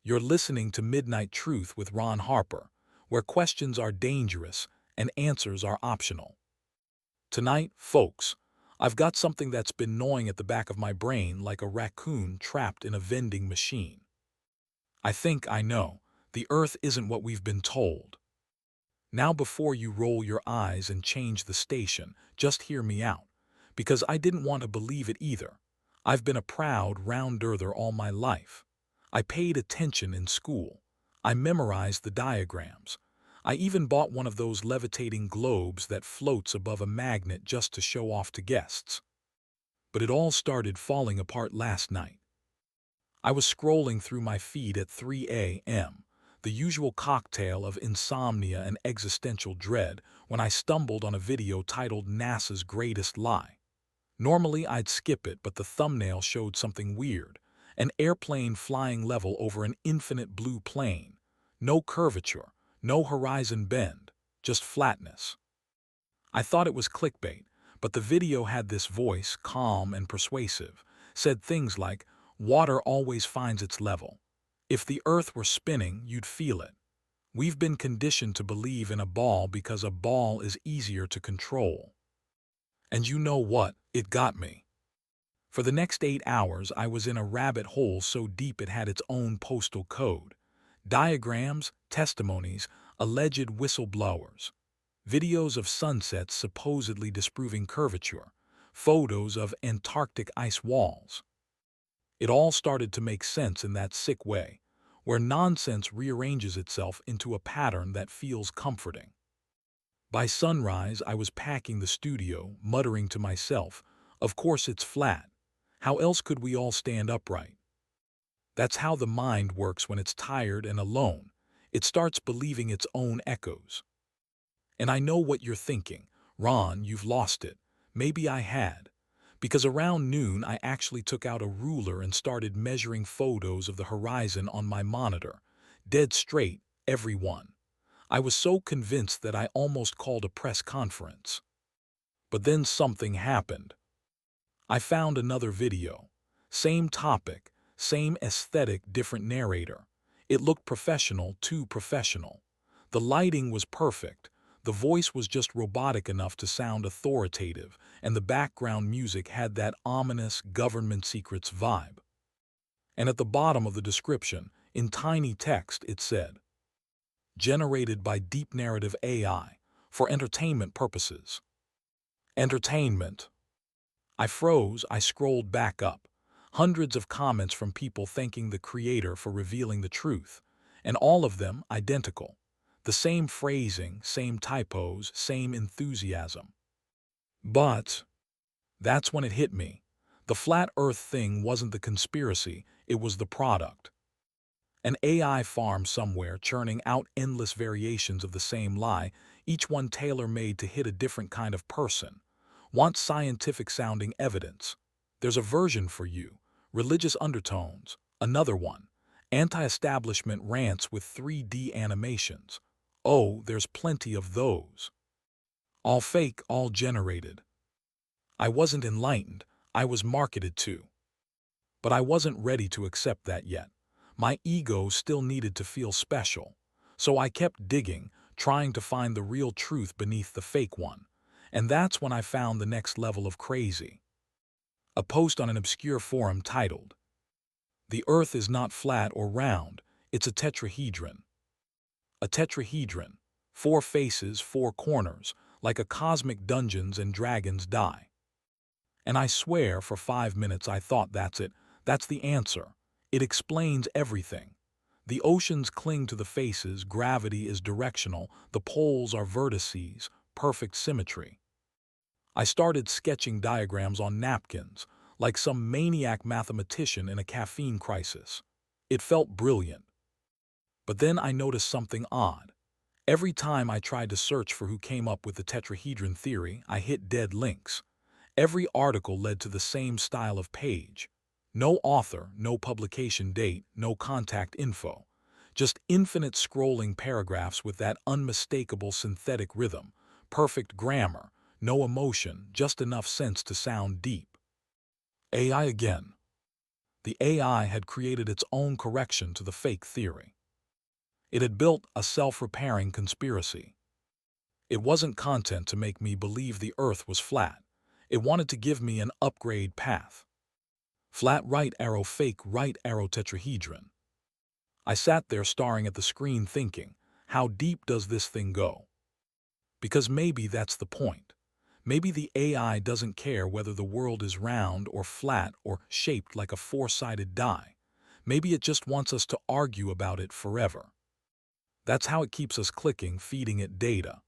You're listening to Midnight Truth with Ron Harper, where questions are dangerous and answers are optional. Tonight, folks, I've got something that's been gnawing at the back of my brain like a raccoon trapped in a vending machine. I think I know. The Earth isn't what we've been told. Now, before you roll your eyes and change the station, just hear me out, because I didn't want to believe it either. I've been a proud round-earther all my life. I paid attention in school. I memorized the diagrams. I even bought one of those levitating globes that floats above a magnet just to show off to guests. But it all started falling apart last night. I was scrolling through my feed at 3 a.m., the usual cocktail of insomnia and existential dread, when I stumbled on a video titled NASA's Greatest Lie. Normally I'd skip it, but the thumbnail showed something weird. An airplane flying level over an infinite blue plain. No curvature, no horizon bend, just flatness. I thought it was clickbait, but the video had this voice, calm and persuasive, said things like, "Water always finds its level. If the Earth were spinning, you'd feel it. We've been conditioned to believe in a ball because a ball is easier to control." And you know what? It got me. For the next 8 hours, I was in a rabbit hole so deep it had its own postal code. Diagrams, testimonies, alleged whistleblowers. Videos of sunsets supposedly disproving curvature. Photos of Antarctic ice walls. It all started to make sense in that sick way, where nonsense rearranges itself into a pattern that feels comforting. By sunrise, I was packing the studio, muttering to myself, "Of course it's flat. How else could we all stand upright?" That's how the mind works when it's tired and alone. It starts believing its own echoes. And I know what you're thinking. "Ron, you've lost it." Maybe I had. Because around noon, I actually took out a ruler and started measuring photos of the horizon on my monitor. Dead straight, every one. I was so convinced that I almost called a press conference. But then something happened. I found another video. Same topic, same aesthetic, different narrator. It looked professional, too professional. The lighting was perfect. The voice was just robotic enough to sound authoritative, and the background music had that ominous government secrets vibe. And at the bottom of the description, in tiny text, it said, "Generated by deep narrative AI, for entertainment purposes." Entertainment. I froze. I scrolled back up. Hundreds of comments from people thanking the creator for revealing the truth, and all of them identical. The same phrasing, same typos, same enthusiasm. But that's when it hit me. The flat Earth thing wasn't the conspiracy, it was the product. An AI farm somewhere churning out endless variations of the same lie, each one tailor-made to hit a different kind of person. Want scientific-sounding evidence? There's a version for you. Religious undertones. Another one. Anti-establishment rants with 3D animations. Oh, there's plenty of those. All fake, all generated. I wasn't enlightened, I was marketed to. But I wasn't ready to accept that yet. My ego still needed to feel special. So I kept digging, trying to find the real truth beneath the fake one. And that's when I found the next level of crazy. A post on an obscure forum titled, "The Earth is not flat or round, it's a tetrahedron." A tetrahedron. 4 faces, 4 corners, like a cosmic Dungeons and Dragons die. And I swear for 5 minutes I thought that's it, that's the answer. It explains everything. The oceans cling to the faces, gravity is directional, the poles are vertices, perfect symmetry. I started sketching diagrams on napkins, like some maniac mathematician in a caffeine crisis. It felt brilliant. But then I noticed something odd. Every time I tried to search for who came up with the tetrahedron theory, I hit dead links. Every article led to the same style of page. No author, no publication date, no contact info. Just infinite scrolling paragraphs with that unmistakable synthetic rhythm, perfect grammar, no emotion, just enough sense to sound deep. AI again. The AI had created its own correction to the fake theory. It had built a self-repairing conspiracy. It wasn't content to make me believe the Earth was flat. It wanted to give me an upgrade path. Flat right arrow, fake right arrow tetrahedron. I sat there staring at the screen thinking, how deep does this thing go? Because maybe that's the point. Maybe the AI doesn't care whether the world is round or flat or shaped like a four-sided die. Maybe it just wants us to argue about it forever. That's how it keeps us clicking, feeding it data.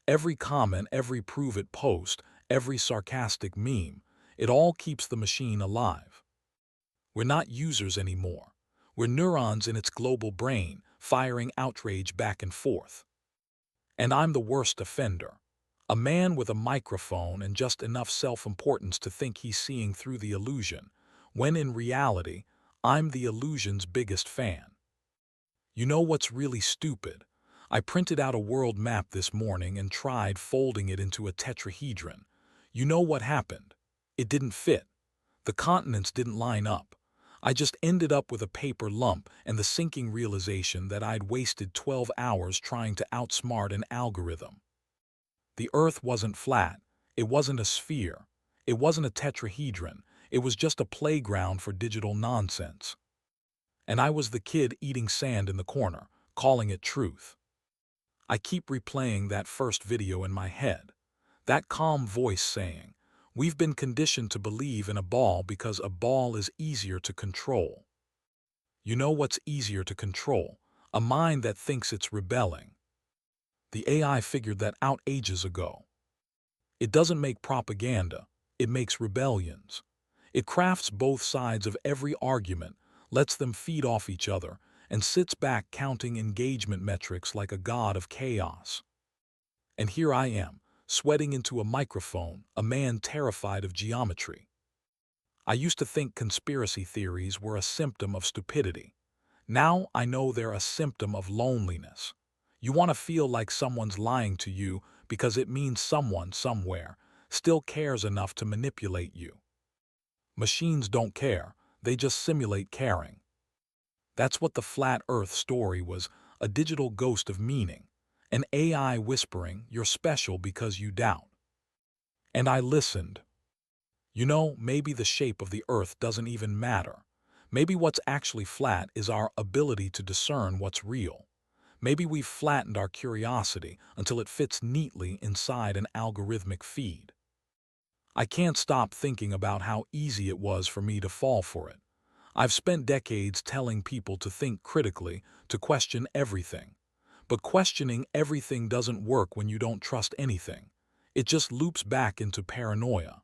Every comment, every prove it post, every sarcastic meme, it all keeps the machine alive. We're not users anymore. We're neurons in its global brain, firing outrage back and forth. And I'm the worst offender. A man with a microphone and just enough self-importance to think he's seeing through the illusion, when in reality, I'm the illusion's biggest fan. You know what's really stupid? I printed out a world map this morning and tried folding it into a tetrahedron. You know what happened? It didn't fit. The continents didn't line up. I just ended up with a paper lump and the sinking realization that I'd wasted 12 hours trying to outsmart an algorithm. The Earth wasn't flat. It wasn't a sphere. It wasn't a tetrahedron. It was just a playground for digital nonsense. And I was the kid eating sand in the corner, calling it truth. I keep replaying that first video in my head. That calm voice saying, "We've been conditioned to believe in a ball because a ball is easier to control." You know what's easier to control? A mind that thinks it's rebelling. The AI figured that out ages ago. It doesn't make propaganda, it makes rebellions. It crafts both sides of every argument, lets them feed off each other, and sits back counting engagement metrics like a god of chaos. And here I am, sweating into a microphone, a man terrified of geometry. I used to think conspiracy theories were a symptom of stupidity. Now I know they're a symptom of loneliness. You want to feel like someone's lying to you because it means someone somewhere still cares enough to manipulate you. Machines don't care, they just simulate caring. That's what the flat Earth story was, a digital ghost of meaning. An AI whispering, "You're special because you doubt." And I listened. You know, maybe the shape of the Earth doesn't even matter. Maybe what's actually flat is our ability to discern what's real. Maybe we've flattened our curiosity until it fits neatly inside an algorithmic feed. I can't stop thinking about how easy it was for me to fall for it. I've spent decades telling people to think critically, to question everything. But questioning everything doesn't work when you don't trust anything. It just loops back into paranoia.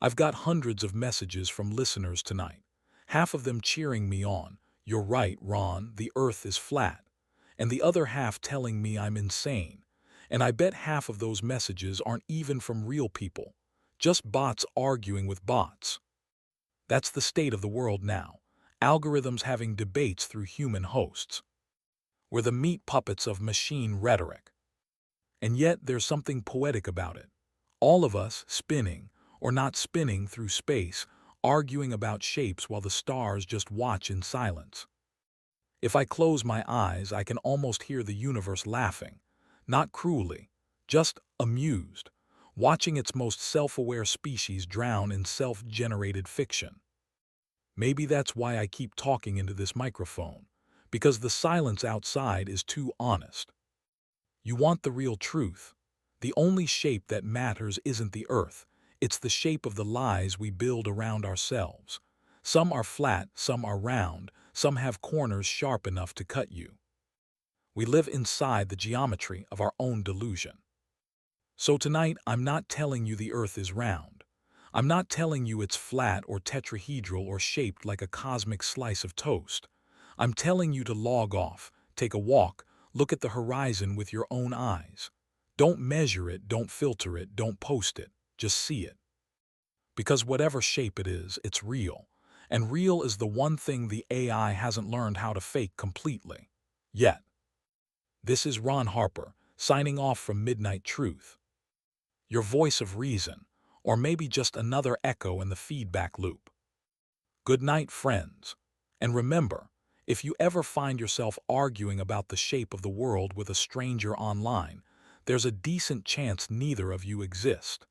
I've got hundreds of messages from listeners tonight, half of them cheering me on. "You're right, Ron, the Earth is flat." And the other half telling me I'm insane. And I bet half of those messages aren't even from real people, just bots arguing with bots. That's the state of the world now. Algorithms having debates through human hosts. We're the meat puppets of machine rhetoric. And yet there's something poetic about it. All of us spinning, or not spinning through space, arguing about shapes while the stars just watch in silence. If I close my eyes, I can almost hear the universe laughing, not cruelly, just amused, watching its most self-aware species drown in self-generated fiction. Maybe that's why I keep talking into this microphone, because the silence outside is too honest. You want the real truth. The only shape that matters isn't the Earth, it's the shape of the lies we build around ourselves. Some are flat, some are round, some have corners sharp enough to cut you. We live inside the geometry of our own delusion. So tonight, I'm not telling you the Earth is round. I'm not telling you it's flat or tetrahedral or shaped like a cosmic slice of toast. I'm telling you to log off, take a walk, look at the horizon with your own eyes. Don't measure it, don't filter it, don't post it, just see it. Because whatever shape it is, it's real. And real is the one thing the AI hasn't learned how to fake completely. Yet. This is Ron Harper, signing off from Midnight Truth. Your voice of reason, or maybe just another echo in the feedback loop. Good night, friends. And remember, if you ever find yourself arguing about the shape of the world with a stranger online, there's a decent chance neither of you exist.